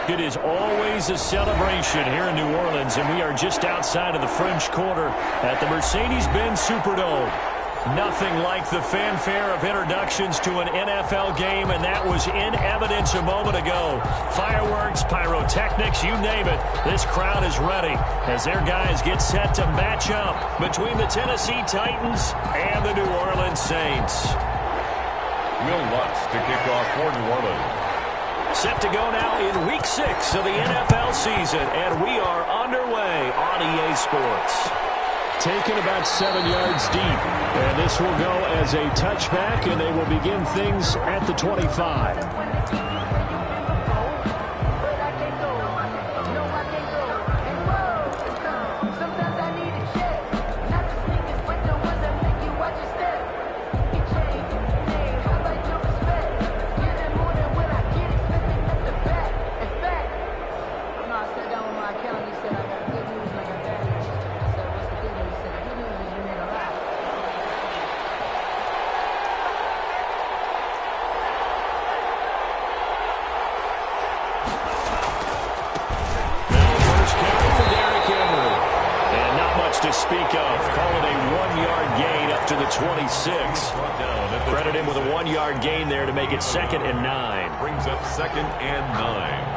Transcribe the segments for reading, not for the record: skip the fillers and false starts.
It is always a celebration here in New Orleans, and we are just outside of the French Quarter at the Mercedes-Benz Superdome. Nothing like the fanfare of introductions to an NFL game, and that was in evidence a moment ago. Fireworks, pyrotechnics, you name it. This crowd is ready as their guys get set to match up between the Tennessee Titans and the New Orleans Saints. Will Lutz to kick off for New Orleans. Set to go now in Week 6 of the NFL season, and we are underway on EA Sports. Taken about 7 yards deep, and this will go as a touchback, and they will begin things at the 25. To speak of, call it a 1-yard gain up to the 26. Credit him with a 1-yard gain there to make it 2nd and 9. Brings up 2nd and 9.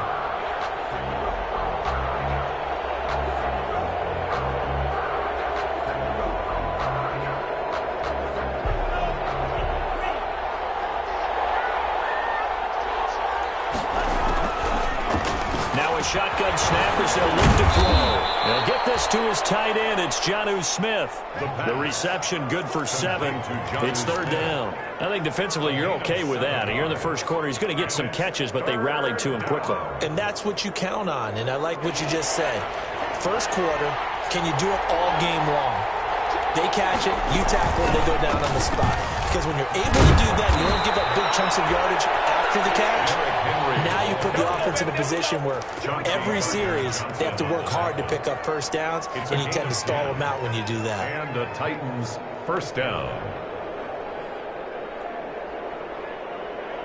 Shotgun snap as they'll look to throw. They'll get this to his tight end. It's Jonnu Smith. The reception good for 7. It's 3rd down. I think defensively you're okay with that. Here in the first quarter, he's going to get some catches, but they rallied to him quickly. And that's what you count on, and I like what you just said. First quarter, can you do it all game long? They catch it, you tackle it, they go down on the spot. Because when you're able to do that, you don't give up big chunks of yardage after the catch. Now you put the offense in a position where every series they have to work hard to pick up first downs, and you tend to stall them out when you do that. And the Titans first down.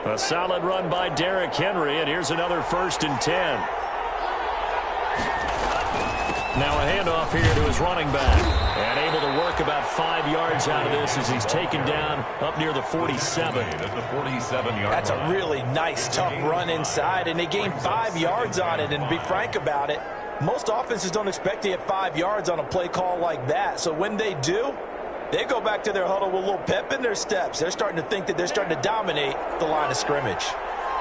A solid run by Derrick Henry, and here's another 1st and 10. Now a handoff here to his running back. And able to work about 5 yards out of this as he's taken down up near the 47. At the 47-yard That's a really nice, tough run inside, and they gained 5 yards on it. And to be frank about it, most offenses don't expect to get 5 yards on a play call like that. So when they do, they go back to their huddle with a little pep in their steps. They're starting to think that they're starting to dominate the line of scrimmage.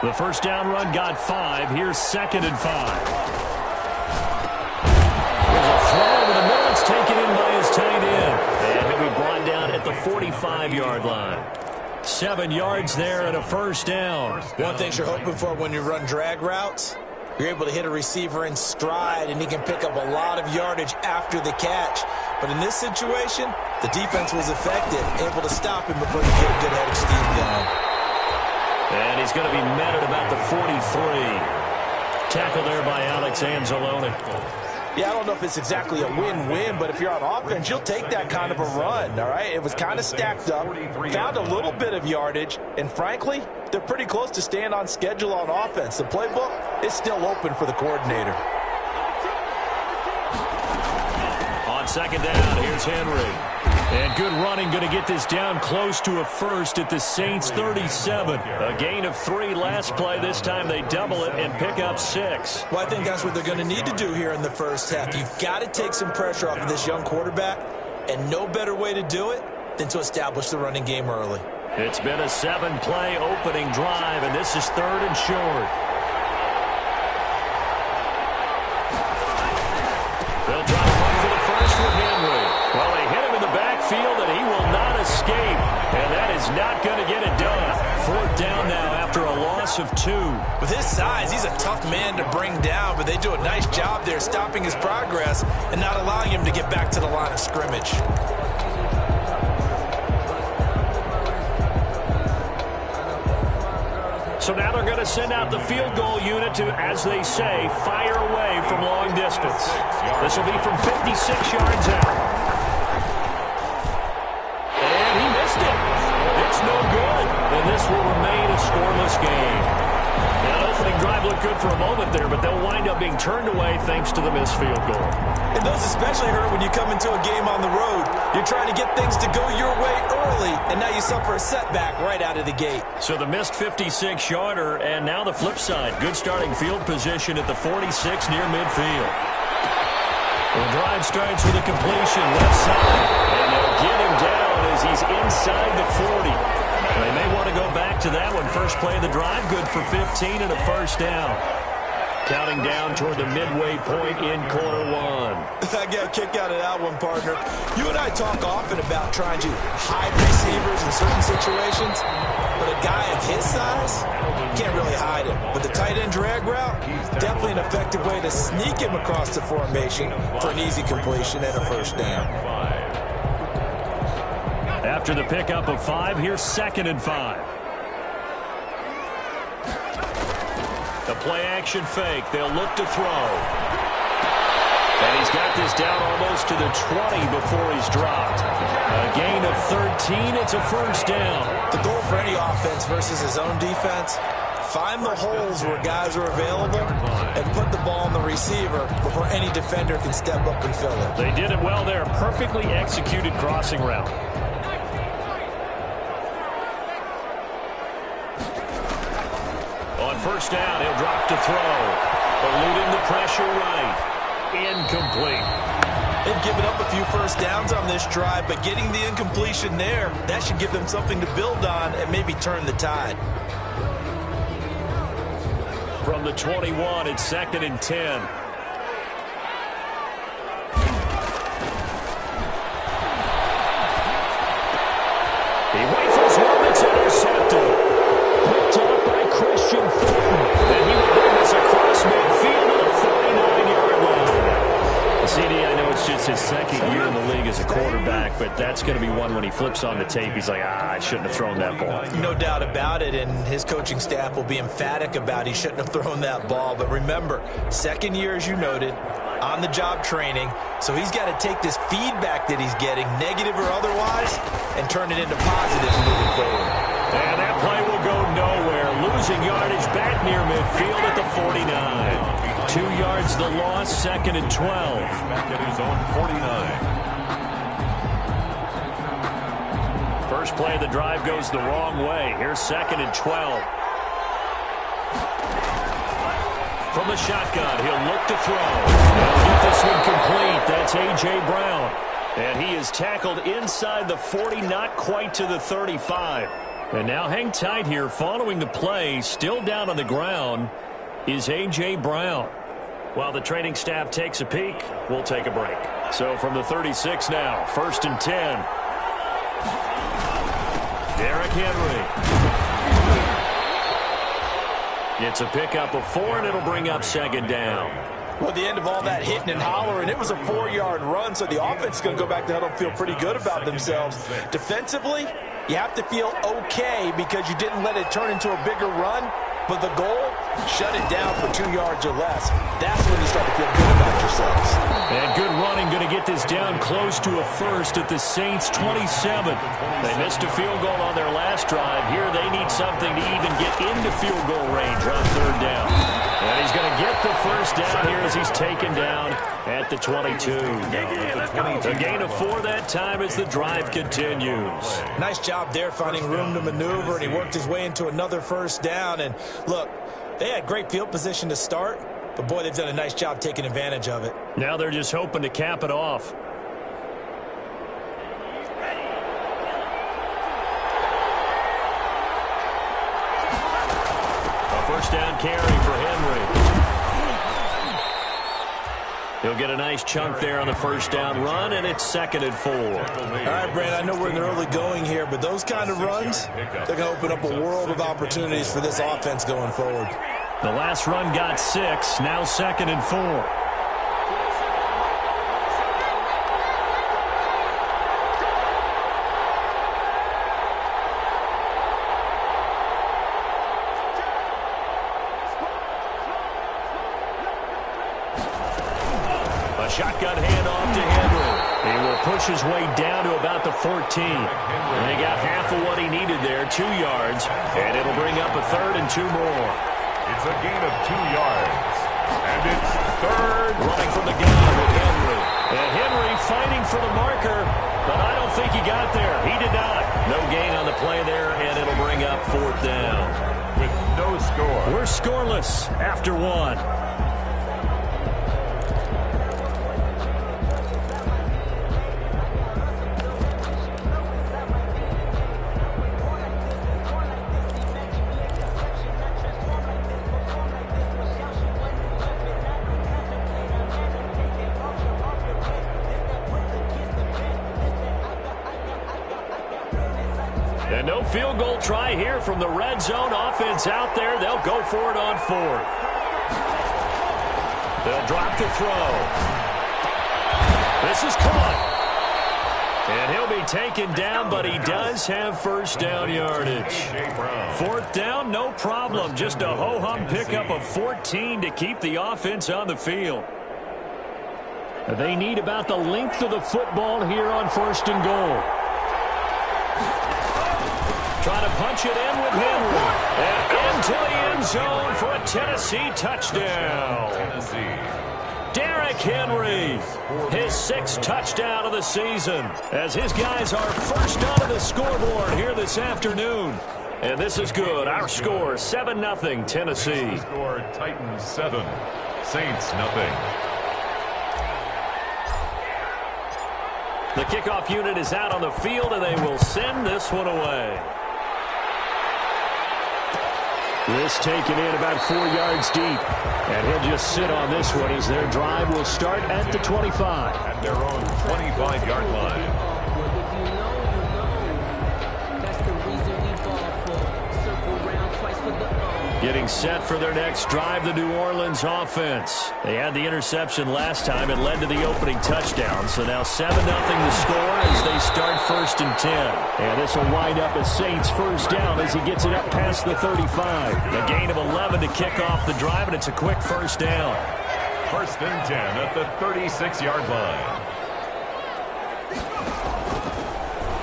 The first down run got 5. Here's 2nd and 5. Throw over the middle, it's taken in by his tight end. And he'll be brought down at the 45-yard line. 7 yards there and a 1st down. One thing you're hoping for when you run drag routes, you're able to hit a receiver in stride, and he can pick up a lot of yardage after the catch. But in this situation, the defense was effective, able to stop him before he get a good head of steam going. And he's going to be met at about the 43. Tackle there by Alex Anzalone. Yeah, I don't know if it's exactly a win-win, but if you're on offense, you'll take that kind of a run, all right? It was kind of stacked up, found a little bit of yardage, and frankly, they're pretty close to staying on schedule on offense. The playbook is still open for the coordinator. On 2nd down, here's Henry. And good running, going to get this down close to a 1st at the Saints' 37. A gain of 3 last play. This time they double it and pick up 6. Well, I think that's what they're going to need to do here in the first half. You've got to take some pressure off of this young quarterback, and no better way to do it than to establish the running game early. It's been a 7-play opening drive, and this is 3rd and short. They'll drop one for the first with Henry. Well, they hit him in the backfield, and he will not escape. And that is not going to get it done. 4th down now after a loss of 2. With his size, he's a tough man to bring down, but they do a nice job there stopping his progress and not allowing him to get back to the line of scrimmage. So now they're going to send out the field goal unit to, as they say, fire away from long distance. This will be from 56 yards out. And he missed it. It's no good. And this will remain a scoreless game. That opening drive looked good for a moment there, but they'll wind up being turned away thanks to the missed field goal. And those especially hurt when you come into a game on the road. You're trying to get things to go your way early, and now you suffer a setback right out of the gate. So the missed 56-yarder, and now the flip side. Good starting field position at the 46 near midfield. The drive starts with a completion left side, and they'll get him down as he's inside the 40. They may want to go back to that one. First play of the drive, good for 15 and a first down. Counting down toward the midway point in quarter one. I got a kick out of that one, partner. You and I talk often about trying to hide receivers in certain situations, but a guy of his size can't really hide him. But the tight end drag route, definitely an effective way to sneak him across the formation for an easy completion and a first down. After the pickup of 5, here's 2nd and 5. The play-action fake. They'll look to throw. And he's got this down almost to the 20 before he's dropped. A gain of 13. It's a first down. The goal for any offense versus his own defense, find the holes where guys are available and put the ball on the receiver before any defender can step up and fill it. They did it well there. Perfectly executed crossing route. On first down, he'll drop to throw. Eluding the pressure right. Incomplete. They've given up a few first downs on this drive, but getting the incompletion there, that should give them something to build on and maybe turn the tide. From the 21, it's 2nd and 10. He rifles one that's intercepted. Picked up by Christian Fulton. And he will bring this across midfield to the 49-yard line. CD, I know it's just his second year in the league as a quarterback, but that's going to be one when he flips on the tape. He's like, I shouldn't have thrown that ball. No doubt about it, and his coaching staff will be emphatic about he shouldn't have thrown that ball. But remember, second year, as you noted, on-the-job training, so he's got to take this feedback that he's getting, negative or otherwise, and turn it into positives moving forward. And that play will go nowhere. Losing yardage back near midfield at the 49. 2 yards the loss, 2nd and 12. Back at his own 49. First play of the drive goes the wrong way. Here's 2nd and 12. From the shotgun, he'll look to throw. He'll get this one complete. That's A.J. Brown. And he is tackled inside the 40, not quite to the 35. And now hang tight here. Following the play, still down on the ground, is A.J. Brown. While the training staff takes a peek, we'll take a break. So from the 36 now, 1st and 10. Derrick Henry. It's a pickup of 4, and it'll bring up 2nd down. Well, at the end of all that hitting and hollering, it was a 4-yard run, so the offense is going to go back to huddle and feel pretty good about themselves. Defensively, you have to feel okay because you didn't let it turn into a bigger run, but the goal, shut it down for 2 yards or less. That's when you start to feel good about yourselves. And good running, going to get this down close to a first at the Saints' 27. They missed a field goal on their last drive. Here they need something to even get into field goal range on 3rd down. And he's going to get the first down here as he's taken down at the 22. A gain of 4 that time as the drive continues. Nice job there finding room to maneuver, and he worked his way into another first down. And look, they had great field position to start, but boy, they've done a nice job taking advantage of it. Now they're just hoping to cap it off. A first down carry for Henry. He'll get a nice chunk there on the first down run, and it's 2nd and 4. All right, Brand, I know we're in the early going here, but those kind of runs, they're going to open up a world of opportunities for this offense going forward. The last run got 6, now 2nd and 4. Shotgun handoff to Henry. He will push his way down to about the 14. And he got half of what he needed there, 2 yards. And it'll bring up a 3rd and 2 more. It's a gain of 2 yards. And it's third. Running from the gun with Henry. And Henry fighting for the marker, but I don't think he got there. He did not. No gain on the play there, and it'll bring up 4th down. With no score. We're scoreless after 1. And no field goal try here from the red zone offense out there. They'll go for it on 4th. They'll drop the throw. This is caught. And he'll be taken down, but he does have 1st down yardage. 4th down, no problem. Just a ho-hum pickup of 14 to keep the offense on the field. They need about the length of the football here on 1st and goal. Trying to punch it in with Henry. And into the end zone for a Tennessee touchdown. Derrick Henry, his 6th touchdown of the season, as his guys are first onto the scoreboard here this afternoon. And this is good. Our score, 7-0 Tennessee. Score Titans 7, Saints 0. The kickoff unit is out on the field, and they will send this one away. This taken in about 4 yards deep. And he'll just sit on this one as their drive will start at the 25. At their own 25-yard line. Getting set for their next drive, the New Orleans offense. They had the interception last time. It led to the opening touchdown. So now 7-0 the score as they start 1st and 10. And this will wind up as Saints 1st down as he gets it up past the 35. A gain of 11 to kick off the drive, and it's a quick 1st down. 1st and 10 at the 36-yard line.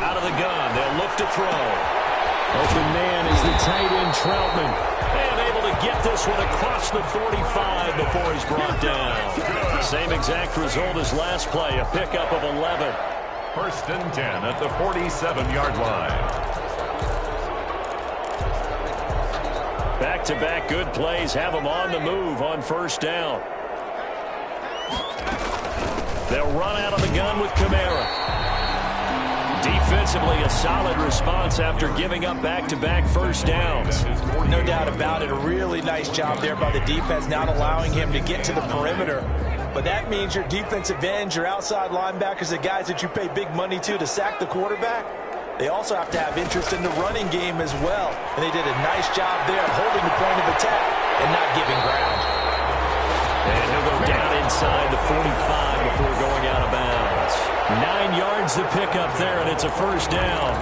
Out of the gun, they'll look to throw. Open man is the tight end Troutman. And able to get this one across the 45 before he's brought down. Same exact result as last play, a pickup of 11. 1st and 10 at the 47-yard line. Back-to-back good plays have them on the move on 1st down. They'll run out of the gun with Kamara. Defensively, a solid response after giving up back-to-back 1st downs. No doubt about it. A really nice job there by the defense, not allowing him to get to the perimeter. But that means your defensive ends, your outside linebackers, the guys that you pay big money to sack the quarterback, they also have to have interest in the running game as well. And they did a nice job there of holding the point of attack and not giving ground. And he'll go down inside the 45 before going out of bounds. 9 yards to pick up there, and it's a 1st down.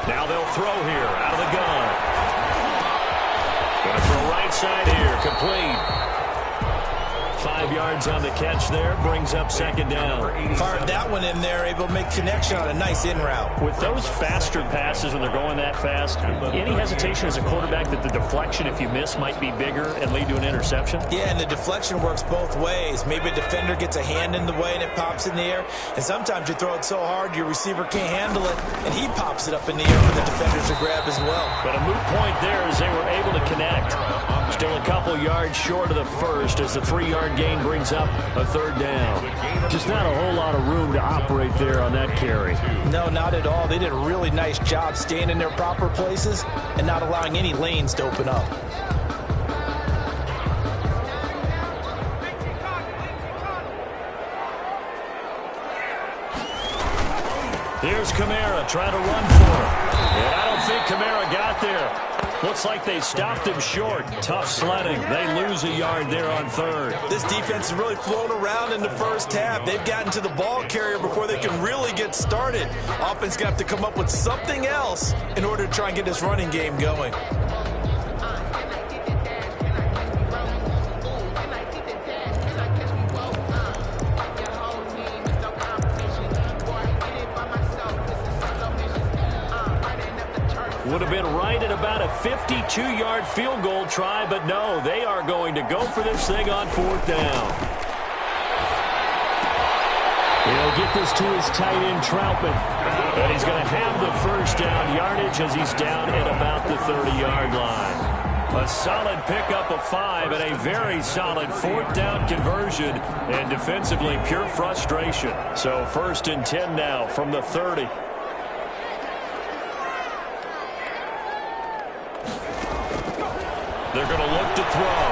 Now they'll throw here out of the gun. Going to throw right side here, complete. 5 yards on the catch there, brings up 2nd down. Fired that one in there, able to make connection on a nice in route. With those faster passes when they're going that fast, any hesitation as a quarterback that the deflection, if you miss, might be bigger and lead to an interception? Yeah, and the deflection works both ways. Maybe a defender gets a hand in the way and it pops in the air, and sometimes you throw it so hard your receiver can't handle it, and he pops it up in the air for the defenders to grab as well. But a moot point there as they were able to connect. Still a couple yards short of the first as the 3-yard gain brings up a 3rd down. Just not a whole lot of room to operate there on that carry. No, not at all. They did a really nice job staying in their proper places and not allowing any lanes to open up. Here's Kamara trying to run for him. And I don't think Kamara got there. Looks like they stopped him short. Tough sledding. They lose a yard there on 3rd. This defense is really flown around in the first half. They've gotten to the ball carrier before they can really get started. Offense going to have to come up with something else in order to try and get this running game going. Would have been right at about a 52-yard field goal try, but no, they are going to go for this thing on 4th down. He'll get this to his tight end, Troutman. And he's going to have the first down yardage as he's down at about the 30-yard line. A solid pickup of 5 and a very solid 4th down conversion, and defensively pure frustration. So 1st and 10 now from the 30. They're going to look to throw.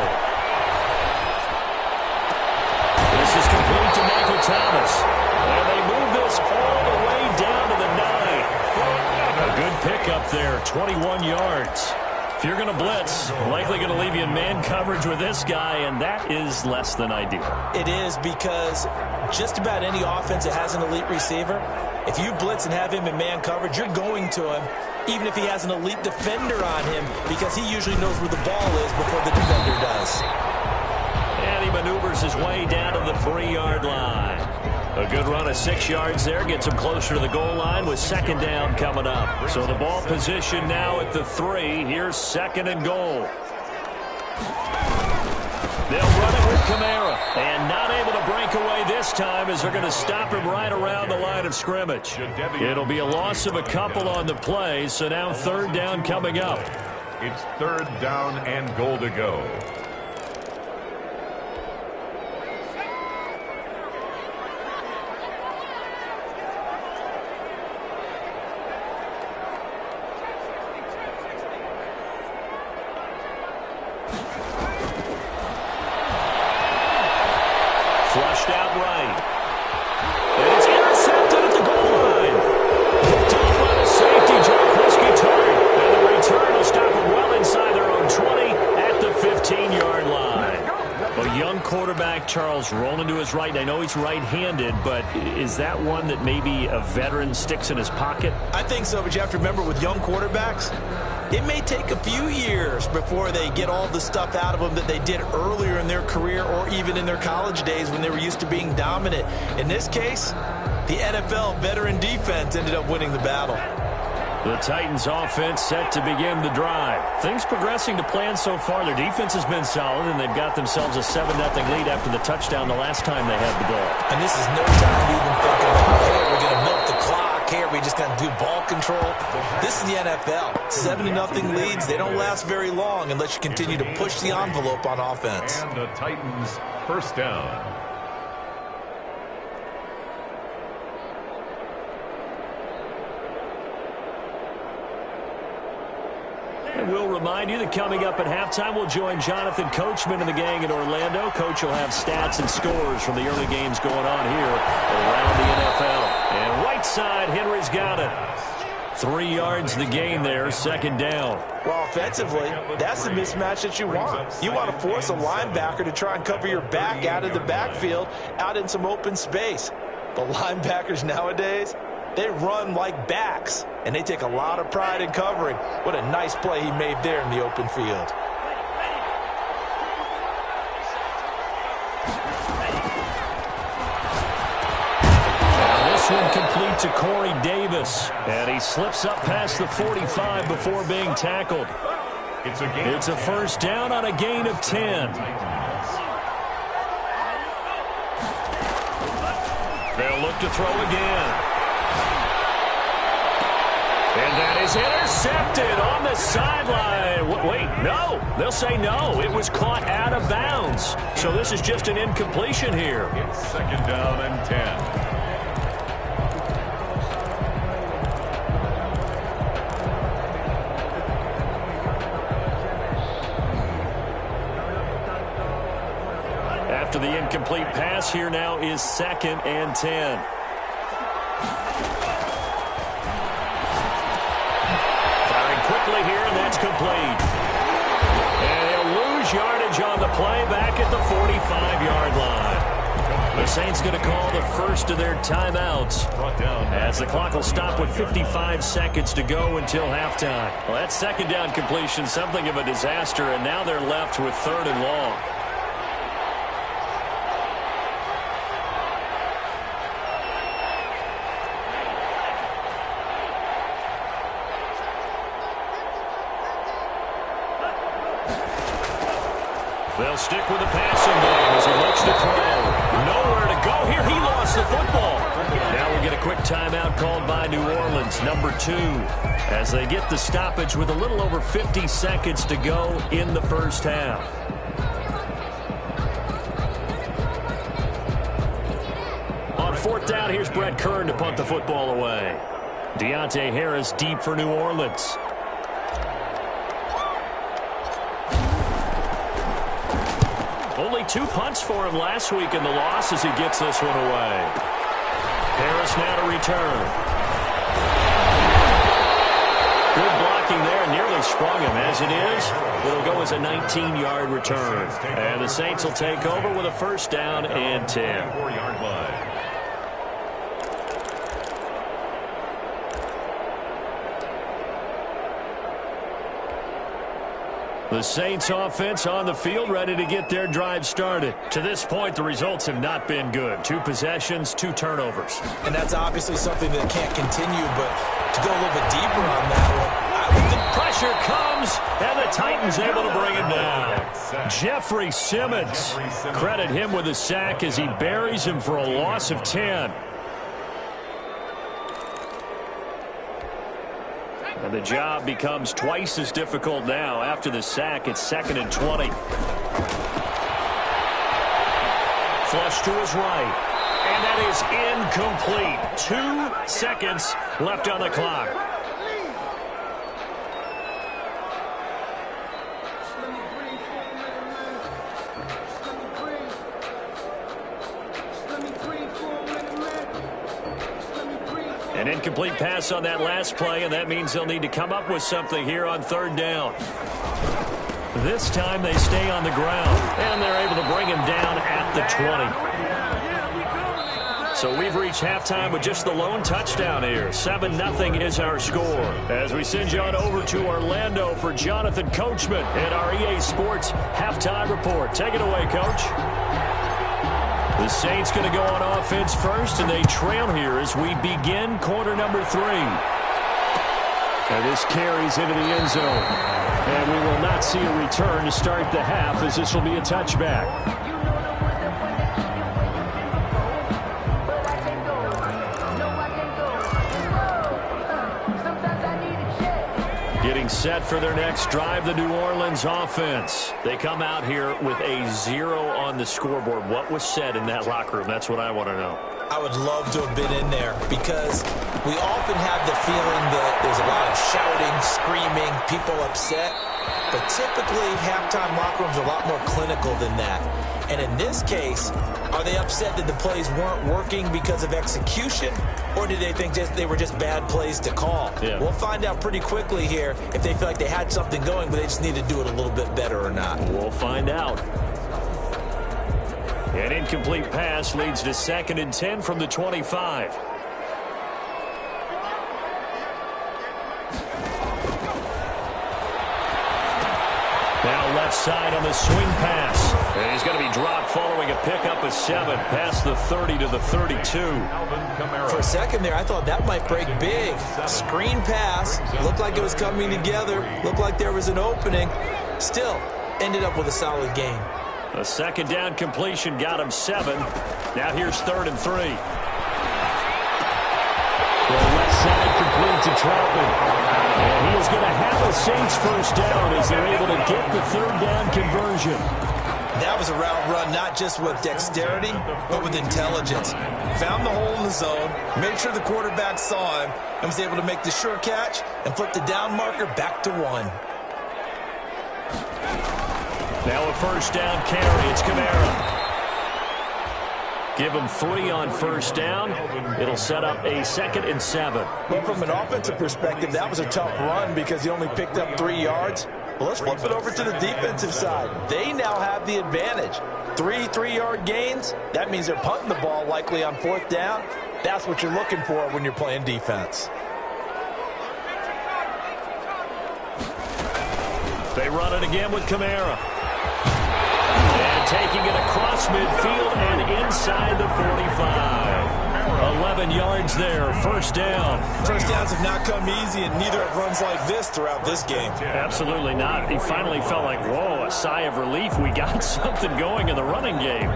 This is complete to Michael Thomas. And they move this all the way down to the 9. A good pickup there, 21 yards. If you're going to blitz, likely going to leave you in man coverage with this guy, and that is less than ideal. It is, because just about any offense that has an elite receiver, if you blitz and have him in man coverage, you're going to him, even if he has an elite defender on him, because he usually knows where the ball is before the defender does. And he maneuvers his way down to the 3-yard line. A good run of 6 yards there gets him closer to the goal line with 2nd down coming up. So the ball position now at the 3. Here's 2nd and goal. They'll run it with Kamara, and not able to break away this time as they're going to stop him right around the line of scrimmage. It'll be a loss of a couple on the play, so now 3rd down coming up. It's 3rd down and goal to go. Flushed out right. And it's intercepted at the goal line. Picked off by the safety, Jaquiski Tartt. And the return will stop them well inside their own 20 at the 15-yard line. A young quarterback, Charles, rolling to his right. I know he's right-handed, but is that one that maybe a veteran sticks in his pocket? I think so, but you have to remember, with young quarterbacks, it may take a few years before they get all the stuff out of them that they did earlier in their career or even in their college days when they were used to being dominant. In this case, the NFL veteran defense ended up winning the battle. The Titans offense set to begin the drive. Things progressing to plan so far. Their defense has been solid, and they've got themselves a 7-0 lead after the touchdown the last time they had the ball. And this is no time to even think about, hey, we're going to milk the clock. Hey, we're just going to do ball control. This is the NFL. 7-0 leads. They don't last very long unless you continue to push the envelope on offense. And the Titans 1st down. And we'll remind you that coming up at halftime, we'll join Jonathan Coachman and the gang in Orlando. Coach will have stats and scores from the early games going on here around the NFL. And right side, Henry's got it. 3 yards the gain there, 2nd down. Well, offensively, that's the mismatch that you want. You want to force a linebacker to try and cover your back out of the backfield, out in some open space. The linebackers nowadays, they run like backs, and they take a lot of pride in covering. What a nice play he made there in the open field. Now this one complete to Corey Davis, and he slips up past the 45 before being tackled. It's a 1st down on a gain of 10. They'll look to throw again. And that is intercepted on the sideline. Wait, no. They'll say no. It was caught out of bounds. So this is just an incompletion here. It's 2nd down and 10. After the incomplete pass, here now is 2nd and 10. Quickly here, and that's complete. And he'll lose yardage on the play back at the 45-yard line. The Saints going to call the first of their timeouts as the clock will stop with 55 seconds to go until halftime. Well, that 2nd down completion, something of a disaster, and now they're left with 3rd and long. They'll stick with the passing game as he looks to throw. Nowhere to go here. He lost the football. Now we'll get a quick timeout called by New Orleans, number 2, as they get the stoppage with a little over 50 seconds to go in the first half. On 4th down, here's Brett Kern to punt the football away. Deontay Harris deep for New Orleans. Only 2 punts for him last week in the loss as he gets this one away. Harris now to return. Good blocking there. Nearly sprung him. As it is, it'll go as a 19-yard return. And the Saints will take over with a 1st down and 10. 4-yard line. The Saints offense on the field, ready to get their drive started. To this point, the results have not been good. 2 possessions, 2 turnovers. And that's obviously something that can't continue, but to go a little bit deeper on that one, the pressure comes, and the Titans able to bring him down. Jeffrey Simmons, credit him with a sack as he buries him for a loss of 10. And the job becomes twice as difficult now. After the sack, it's 2nd and 20. Flush to his right. And that is incomplete. 2 seconds left on the clock. An incomplete pass on that last play, and that means they'll need to come up with something here on 3rd down. This time they stay on the ground, and they're able to bring him down at the 20. So we've reached halftime with just the lone touchdown here. 7-0 is our score. As we send you on over to Orlando for Jonathan Coachman and our EA Sports halftime report. Take it away, Coach. The Saints going to go on offense first, and they trail here as we begin quarter number 3. And this carries into the end zone. And we will not see a return to start the half, as this will be a touchback. Getting set for their next drive, the New Orleans offense. They come out here with a 0 on the scoreboard. What was said in that locker room? That's what I want to know. I would love to have been in there because we often have the feeling that there's a lot of shouting, screaming, people upset. But typically, halftime locker rooms are a lot more clinical than that. And in this case, are they upset that the plays weren't working because of execution? Or did they think they were just bad plays to call? Yeah. We'll find out pretty quickly here if they feel like they had something going, but they just need to do it a little bit better or not. We'll find out. An incomplete pass leads to 2nd and 10 from the 25. Now left side on the swing pass. And he's going to be dropped following a pickup of 7 past the 30 to the 32. For a second there, I thought that might break big. Screen pass. Looked like it was coming together. Looked like there was an opening. Still, ended up with a solid game. A 2nd down completion got him 7. Now here's 3rd and 3. The left side complete to Troutman. And he is going to have a Saints 1st down as they're able to get the 3rd down conversion. That was a route run not just with dexterity, but with intelligence. Found the hole in the zone, made sure the quarterback saw him, and was able to make the sure catch and flip the down marker back to 1. Now a 1st down carry. It's Kamara. Give him 3 on 1st down. It'll set up a 2nd and 7. But from an offensive perspective, that was a tough run because he only picked up 3 yards. Well, let's flip it over to the defensive side. They now have the advantage. 3 3-yard gains. That means they're punting the ball likely on 4th down. That's what you're looking for when you're playing defense. They run it again with Kamara. And taking it across midfield and inside the 45. A 11 yards there, first down. First downs have not come easy, and neither have runs like this throughout this game. Absolutely not. He finally felt like, whoa, a sigh of relief. We got something going in the running game.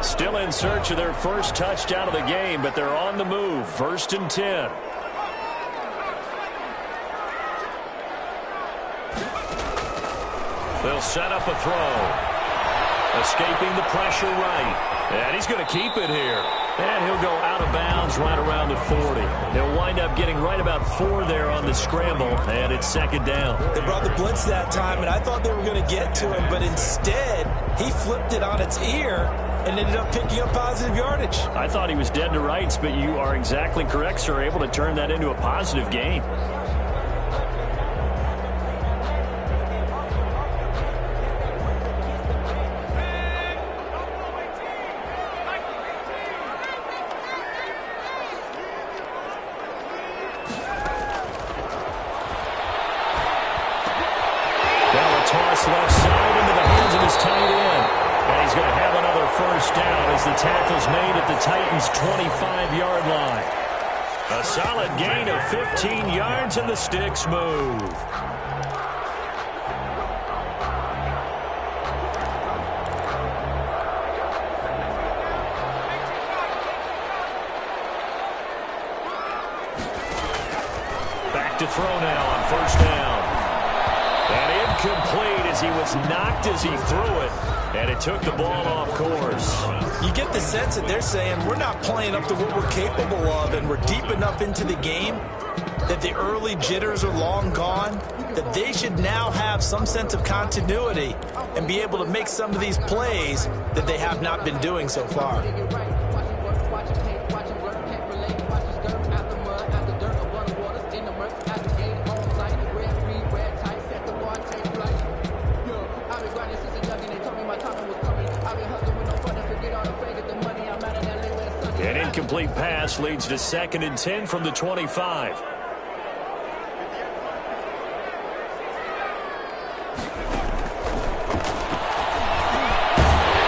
Still in search of their first touchdown of the game, but they're on the move. 1st and 10. They'll set up a throw. Escaping the pressure right. And he's going to keep it here. And he'll go out of bounds right around the 40. He'll wind up getting right about 4 there on the scramble, and it's 2nd down. They brought the blitz that time, and I thought they were going to get to him, but instead he flipped it on its ear and ended up picking up positive yardage. I thought he was dead to rights, but you are exactly correct, sir, able to turn that into a positive gain. Toss left side into the hands of his tight end. And he's going to have another first down as the tackle's made at the Titans' 25-yard line. A solid gain of 15 yards, and the sticks move. Back to throw now on first down. And incomplete as he was knocked as he threw it. And it took the ball off course. You get the sense that they're saying we're not playing up to what we're capable of, and we're deep enough into the game that the early jitters are long gone, that they should now have some sense of continuity and be able to make some of these plays that they have not been doing so far. An incomplete pass leads to 2nd and 10 from the 25.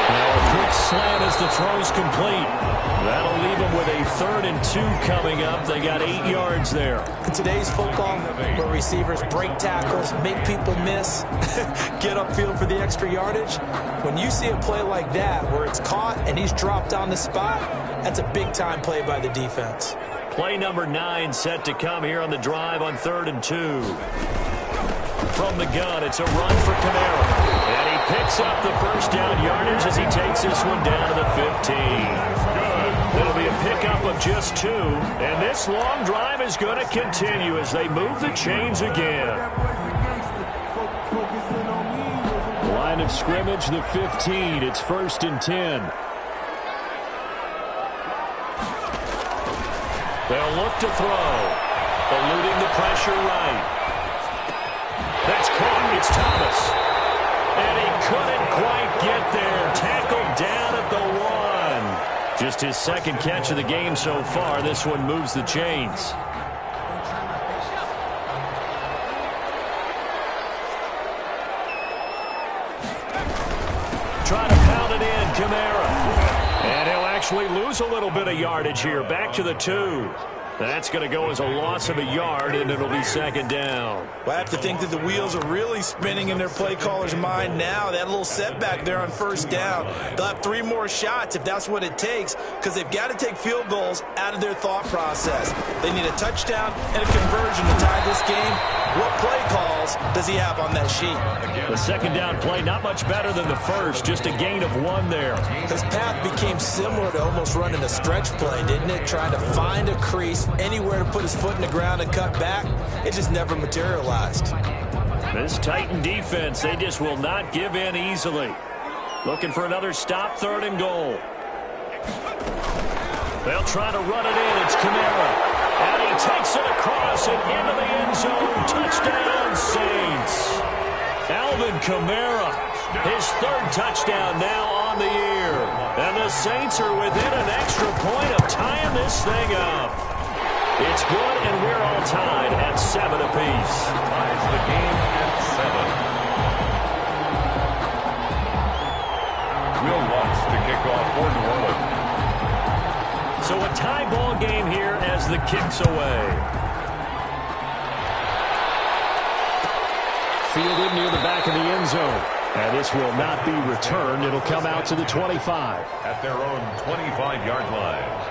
Now a quick slant as the throw's complete. That'll leave them with a 3rd and 2 coming up. They got 8 yards there. In today's football, where receivers break tackles, make people miss, get upfield for the extra yardage, when you see a play like that where it's caught and he's dropped on the spot, that's a big-time play by the defense. Play number 9 set to come here on the drive on 3rd and 2. From the gun, it's a run for Kamara. And he picks up the first down yardage as he takes this one down to the 15. It'll be a pickup of just 2. And this long drive is going to continue as they move the chains again. Line of scrimmage, the 15. It's 1st and 10. They'll look to throw. Eluding the pressure right. That's caught. It's Thomas. And he couldn't quite get there. Tackled down at the 1. Just his 2nd catch of the game so far. This one moves the chains. Trying to pound it in, Kamara. And he'll actually lose a little bit of yardage here. Back to the 2. That's going to go as a loss of a yard, and it'll be 2nd down. Well, I have to think that the wheels are really spinning in their play caller's mind now. They had a little setback there on first down. They'll have 3 more shots if that's what it takes, because they've got to take field goals out of their thought process. They need a touchdown and a conversion to tie this game. What play calls does he have on that sheet? The 2nd down play, not much better than the first, just a gain of 1 there. His path became similar to almost running a stretch play, didn't it? Trying to find a crease, anywhere to put his foot in the ground and cut back. It just never materialized. This Titan defense, they just will not give in easily. Looking for another stop, 3rd and goal. They'll try to run it in. It's Kamara. And he takes it across and into the end zone. Touchdown, Saints. Alvin Kamara, his 3rd touchdown now on the year. And the Saints are within an extra point of tying this thing up. It's good, and we're all tied at 7 apiece. Ties the game at 7. Will Lutz to kick off for New Orleans. So a tie ball game here as the kick's away. Fielded near the back of the end zone. And this will not be returned. It'll come out to the 25. At their own 25-yard line.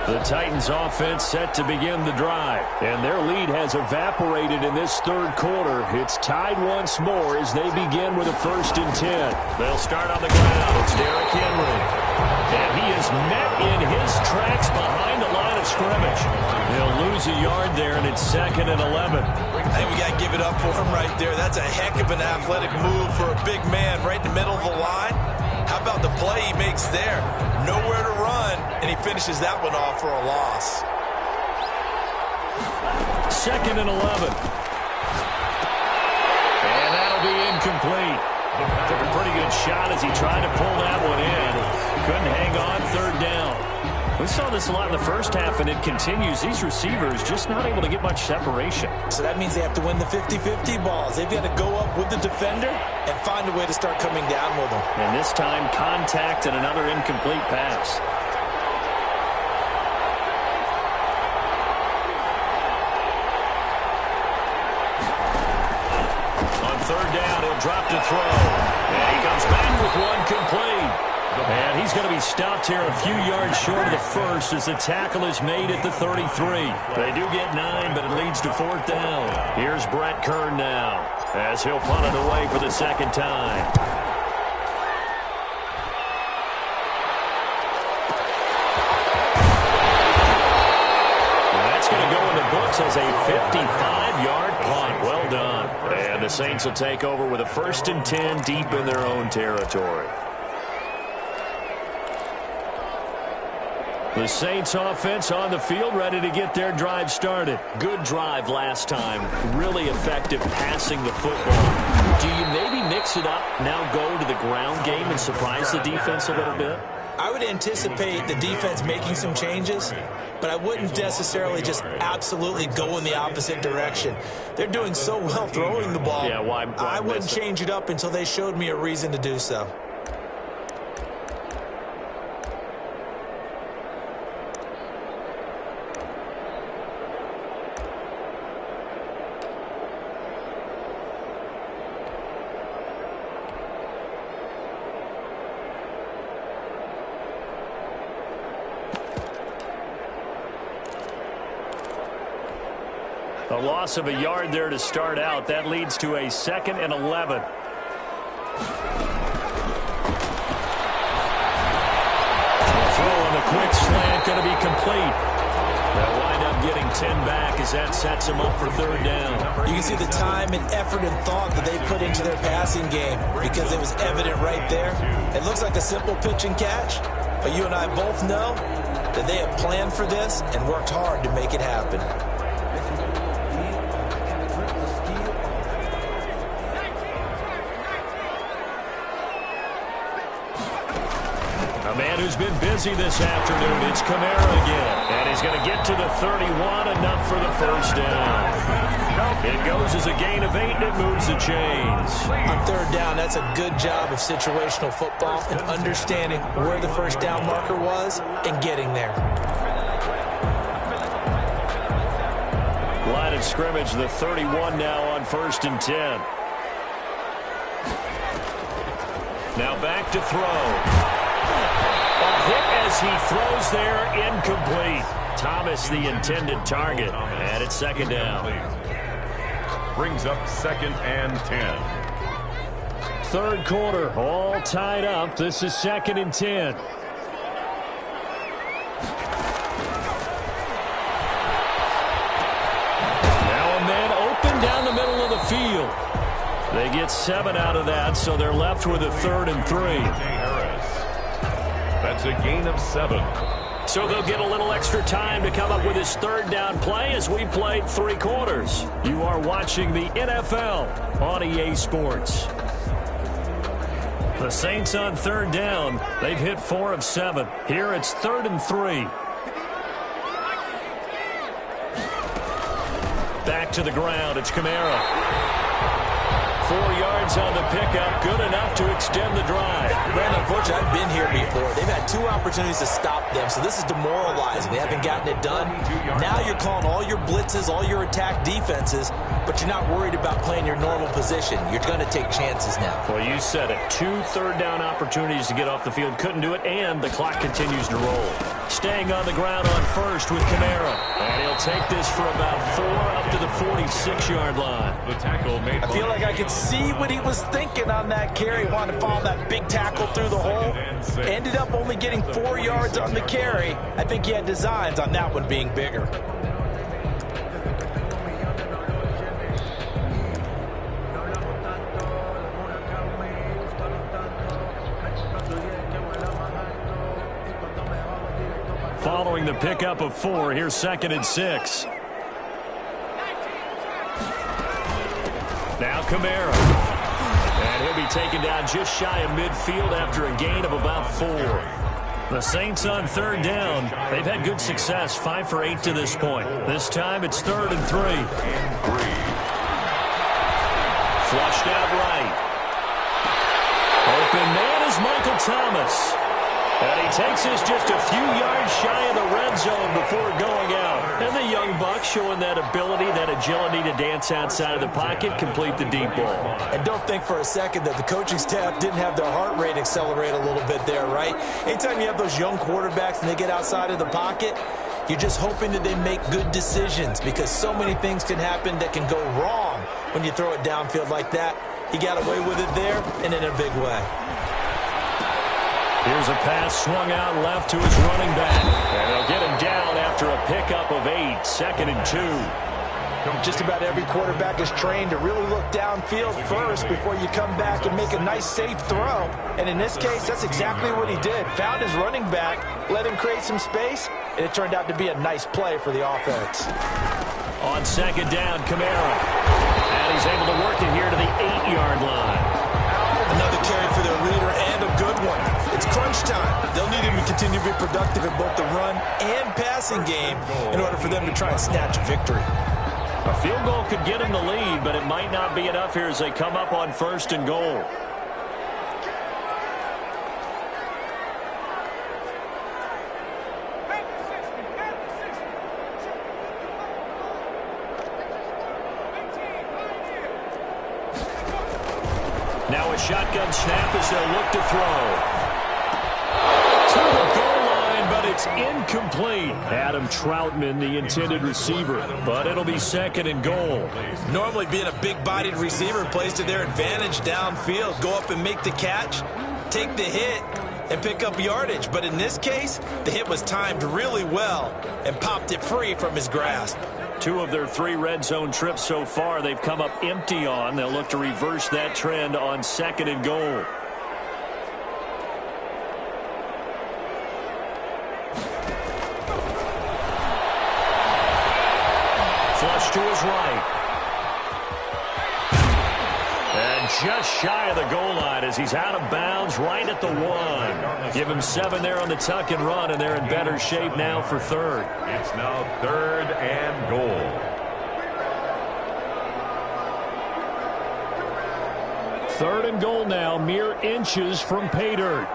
The Titans offense set to begin the drive. And their lead has evaporated in this third quarter. It's tied once more as they begin with a 1st and 10. They'll start on the ground. It's Derrick Henry. And he is met in his tracks behind the line of scrimmage. They'll lose a yard there, and it's 2nd and 11. I think we got to give it up for him right there. That's a heck of an athletic move for a big man right in the middle of the line. How about the play he makes there? Nowhere to run, and he finishes that one off for a loss. 2nd and 11. And that'll be incomplete. Took a pretty good shot as he tried to pull that one in. Couldn't hang on, 3rd down. We saw this a lot in the first half, and it continues. These receivers just not able to get much separation. So that means they have to win the 50-50 balls. They've got to go up with the defender and find a way to start coming down with them. And this time, contact and another incomplete pass. On 3rd down, he'll drop to throw. And he comes back with one complete. And he's going to be stopped here a few yards short of the first as the tackle is made at the 33. They do get 9, but it leads to 4th down. Here's Brett Kern now as he'll punt it away for the 2nd time. That's going to go in the books as a 55-yard punt. Well done. And the Saints will take over with a 1st and 10 deep in their own territory. The Saints offense on the field, ready to get their drive started. Good drive last time. Really effective passing the football. Do you maybe mix it up, now go to the ground game and surprise the defense a little bit? I would anticipate the defense making some changes, but I wouldn't necessarily just absolutely go in the opposite direction. They're doing so well throwing the ball. Yeah, why I wouldn't change it up until they showed me a reason to do so. A loss of a yard there to start out. That leads to a 2nd and 11. The throw on the quick slant going to be complete. They'll wind up getting 10 back as that sets them up for 3rd down. You can see the time and effort and thought that they put into their passing game because it was evident right there. It looks like a simple pitch and catch, but you and I both know that they have planned for this and worked hard to make it happen. A man who's been busy this afternoon, it's Kamara again. And he's going to get to the 31, enough for the 1st down. It goes as a gain of 8, and it moves the chains. On 3rd down, that's a good job of situational football and understanding where the 1st down marker was and getting there. Line of scrimmage, the 31 now on 1st and 10. Now back to throw. A hit as he throws there, incomplete. Thomas the intended target, and it's 2nd down. Brings up 2nd and 10. 3rd quarter, all tied up. This is 2nd and 10. Now a man open down the middle of the field. They get 7 out of that, so they're left with a 3rd and 3. That's a gain of 7. So they'll get a little extra time to come up with his 3rd down play as we played 3 quarters. You are watching the NFL on EA Sports. The Saints on third down. They've hit 4 of 7. Here it's 3rd and 3. Back to the ground. It's Kamara. 4 yards on the pickup. Good enough to extend the drive. Brandon, unfortunately, I've been here before. They've had 2 opportunities to stop them, so this is demoralizing. They haven't gotten it done. Now you're calling all your blitzes, all your attack defenses, but you're not worried about playing your normal position. You're going to take chances now. Well, you said it. 2 third-down opportunities to get off the field. Couldn't do it, and the clock continues to roll. Staying on the ground on first with Kamara. And he'll take this for about 4 up to the 46-yard line. The tackle made. I feel like I could see what he was thinking on that carry. Wanted to follow that big tackle through the hole. Ended up only getting 4 yards on the carry. I think he had designs on that one being bigger. Following the pickup of 4, here's 2nd and 6. Now Kamara. And he'll be taken down just shy of midfield after a gain of about 4. The Saints on third down. They've had good success, 5 for 8 to this point. This time it's 3rd and 3. Flushed out right. Open man is Michael Thomas. And he takes us just a few yards shy of the red zone before going out. And the young buck showing that ability, that agility to dance outside of the pocket, complete the deep ball. And don't think for a second that the coaching staff didn't have their heart rate accelerate a little bit there, right? Anytime you have those young quarterbacks and they get outside of the pocket, you're just hoping that they make good decisions because so many things can happen that can go wrong when you throw it downfield like that. He got away with it there and in a big way. Here's a pass swung out left to his running back. And they'll get him down after a pickup of 8, 2nd and 2. Just about every quarterback is trained to really look downfield first before you come back and make a nice, safe throw. And in this case, that's exactly what he did. Found his running back, let him create some space, and it turned out to be a nice play for the offense. On 2nd down, Kamara. And he's able to work it here to the 8-yard line. Another carry for their leader and a good one. It's crunch time. They'll need him to continue to be productive in both the run and passing game in order for them to try and snatch a victory. A field goal could get him the lead, but it might not be enough here as they come up on 1st and goal. Now a shotgun snap as they'll look to throw. To the goal line, but it's incomplete. Adam Troutman, the intended receiver, but it'll be 2nd and goal. Normally being a big-bodied receiver plays to their advantage downfield. Go up and make the catch, take the hit, and pick up yardage. But in this case, the hit was timed really well and popped it free from his grasp. 2 of their 3 red zone trips so far they've come up empty on. They'll look to reverse that trend on 2nd and goal. Flush to his right. And just shy of the goal line as he's out of bounds right at the 1. Give him 7 there on the tuck and run, and they're in better shape now for 3rd. It's now 3rd and goal. 3rd and goal now, mere inches from pay dirt.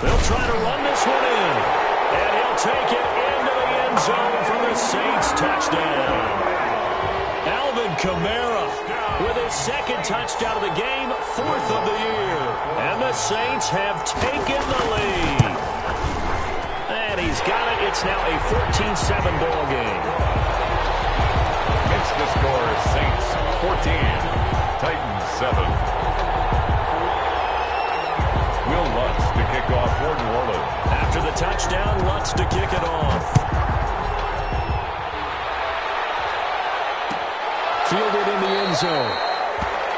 They'll try to run this one in. And he'll take it into the end zone for the Saints touchdown. Alvin Kamara with his 2nd touchdown of the game, 4th of the year. And the Saints have taken the lead. And he's got it. It's now a 14-7 ball game. It's the score, Saints 14, Titans 7. Will Lutz to kick off for New Orleans. After the touchdown, Lutz to kick it off. Fielded in the end zone.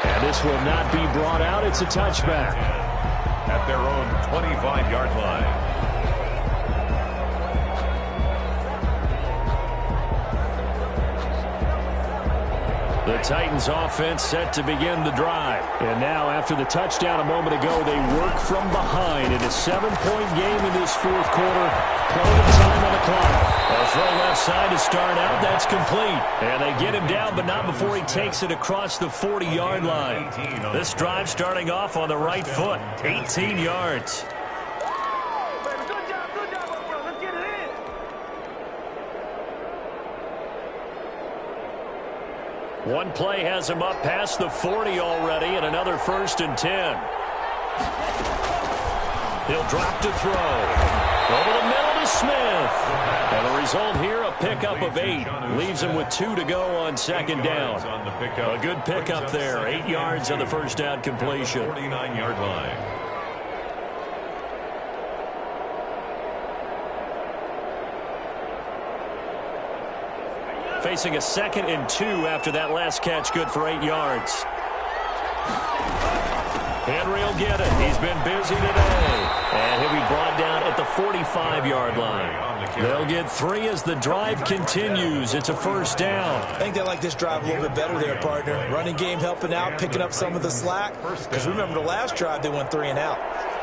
And this will not be brought out. It's a touchback. At their own 25-yard line. The Titans offense set to begin the drive. And now after the touchdown a moment ago, they work from behind in a 7-point game in this fourth quarter. Plenty of time on the clock. A throw left side to start out. That's complete. And they get him down, but not before he takes it across the 40-yard line. This drive starting off on the right foot. 18 yards. One play has him up past the 40 already, and another 1st and 10. He'll drop to throw. Over the middle to Smith. And the result here, a pickup of 8. Leaves him with 2 to go on 2nd down. A good pickup there. 8 yards on the first down completion. 49-yard line. Facing a 2nd and 2 after that last catch, good for 8 yards. Henry will get it. He's been busy today. And he'll be brought down at the 45-yard line. They'll get 3 as the drive continues. It's a 1st down. I think they like this drive a little bit better there, partner. Running game helping out, picking up some of the slack. Because remember the last drive, they went 3 and out.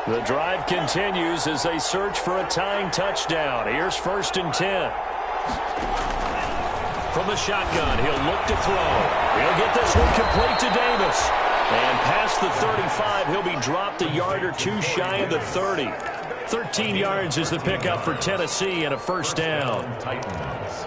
The drive continues as they search for a tying touchdown. Here's 1st and 10. From the shotgun, he'll look to throw. He'll get this one complete to Davis. And past the 35, he'll be dropped a yard or 2 shy of the 30. 13 yards is the pickup for Tennessee and a 1st down. Titans.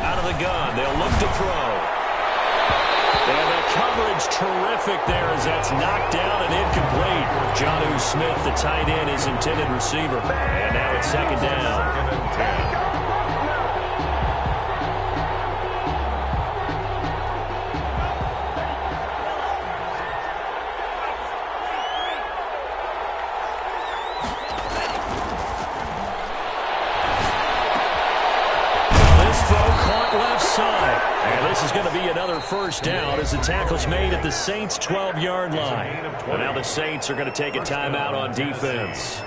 Out of the gun, they'll look to throw. And the coverage terrific there as that's knocked down and incomplete. Jonnu Smith, the tight end, his intended receiver. And now it's 2nd down. 2nd and 10. And this is going to be another 1st down as the tackle's made at the Saints' 12-yard line. And now the Saints are going to take a timeout on defense.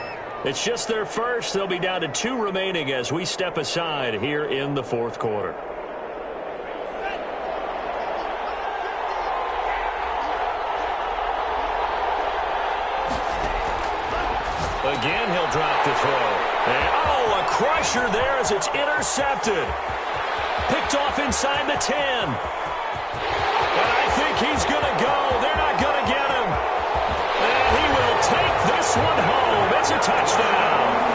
It's just their first. They'll be down to 2 remaining as we step aside here in the 4th quarter. Again, he'll drop to throw. And, a crusher there as it's intercepted. Picked off inside the 10. And I think he's going to go. They're not going to get him. And he will take this one home. It's a touchdown.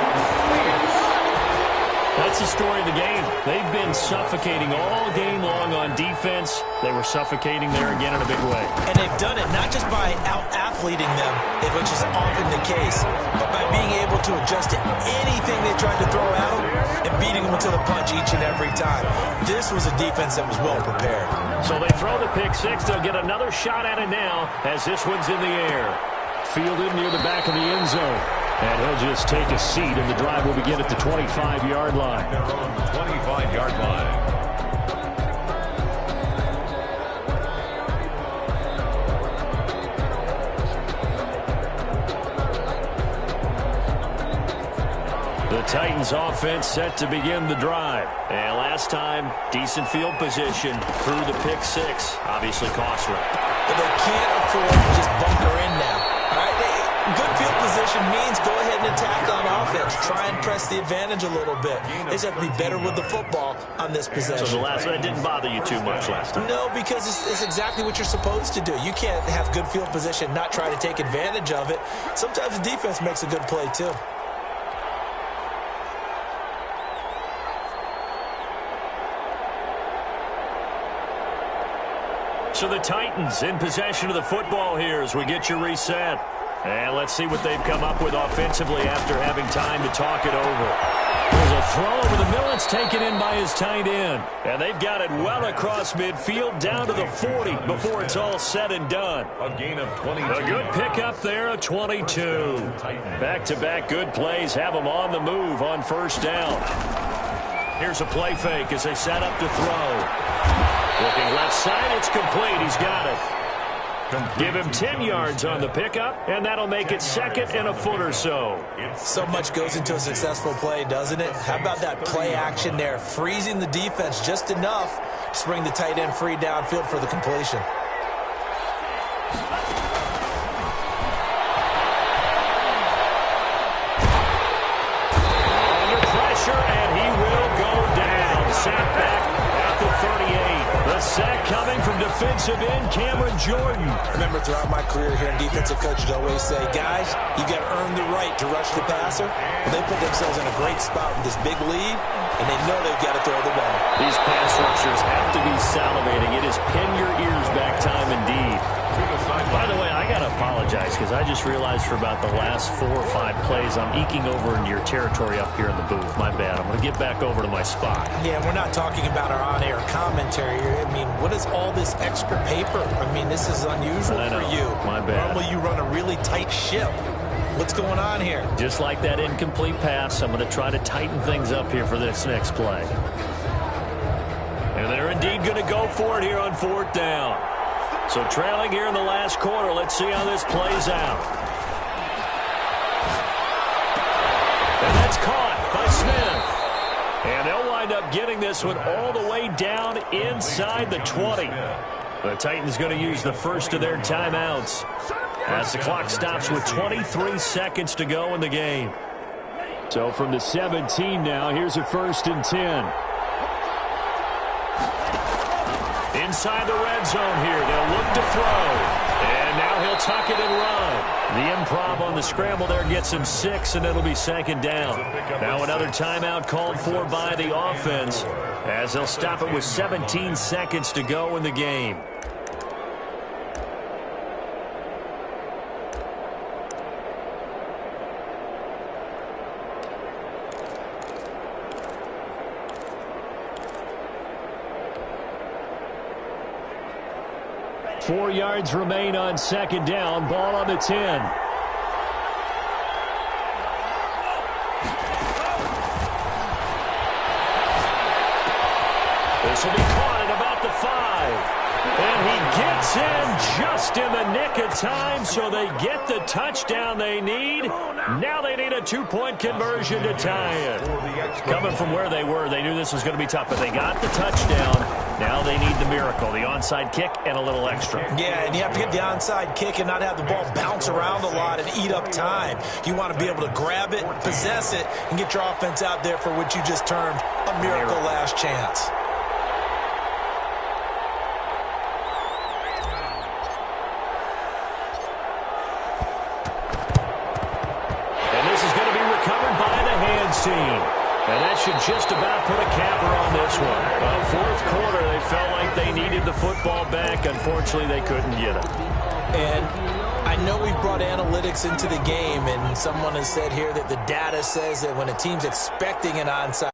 That's the story of the game. They've been suffocating all game long on defense. They were suffocating there again in a big way. And they've done it not just by out-athleting them, which is often the case, but by being able to adjust to anything they tried to throw at them and beating them to the punch each and every time. This was a defense that was well prepared. So they throw the pick 6. They'll get another shot at it now as this one's in the air. Fielded near the back of the end zone. And he'll just take a seat, and the drive will begin at the 25-yard line. They're on the 25-yard line. The Titans offense set to begin the drive. And last time, decent field position through the pick 6. Obviously cost them. But they can't afford to just bunker in now. All right? Good field position means go ahead and attack on offense. Try and press the advantage a little bit. They just have to be better with the football on this possession. So the last one didn't bother you too much last time? No, because it's exactly what you're supposed to do. You can't have good field position, not try to take advantage of it. Sometimes the defense makes a good play, too. So the Titans in possession of the football here as we get you reset. And let's see what they've come up with offensively after having time to talk it over. There's a throw over the middle. It's taken in by his tight end. And they've got it well across midfield down to the 40 before it's all said and done. A gain of 22. A good pickup there, a 22. Back-to-back good plays have them on the move on 1st down. Here's a play fake as they set up to throw. Looking left side, it's complete. He's got it. Give him 10 yards on the pickup, and that'll make it second and a foot or so. So much goes into a successful play, doesn't it? How about that play action there, freezing the defense just enough to bring the tight end free downfield for the completion. Under pressure, and he will go down. Sack back at the 38. The sack coming from defensive end Cameron Jordan. Remember, throughout my career here in defensive coaches always say, guys, you got to earn the right to rush the passer. Well, they put themselves in a great spot with this big lead, and they know they've got to throw the ball. These pass rushers have to be salivating. It is pin your ears back time indeed. By the way, I got to apologize because I just realized for about the last 4 or 5 plays I'm eking over into your territory up here in the booth. My bad. I'm going to get back over to my spot. Yeah, we're not talking about our on-air commentary. I mean, what is all this extra paper? I mean, this is unusual for you. My bad. Normally you run a really tight ship. What's going on here? Just like that incomplete pass, I'm going to try to tighten things up here for this next play. And they're indeed going to go for it here on 4th down. So trailing here in the last quarter, let's see how this plays out. And that's caught by Smith. And they'll wind up getting this one all the way down inside the 20. The Titans going to use the first of their timeouts as the clock stops with 23 seconds to go in the game. So from the 17 now, here's a 1st and 10. Inside the red zone here. They'll look to throw. And now he'll tuck it and run. The improv on the scramble there gets him 6, and it'll be 2nd down. Now another timeout called for by the offense as they'll stop it with 17 seconds to go in the game. Four yards remain on 2nd down. Ball on the 10. This will be caught at about the 5. And he gets in just in the nick of time, so they get the touchdown they need. Now they need a 2-point conversion to tie it. Coming from where they were, they knew this was going to be tough, but they got the touchdown. Now they need the miracle, the onside kick and a little extra. Yeah, and you have to get the onside kick and not have the ball bounce around a lot and eat up time. You want to be able to grab it, possess it, and get your offense out there for what you just termed a miracle last chance. Team. And that should just about put a capper on this one. 4th quarter, they felt like they needed the football back. Unfortunately, they couldn't get it. And I know we've brought analytics into the game, and someone has said here that the data says that when a team's expecting an onside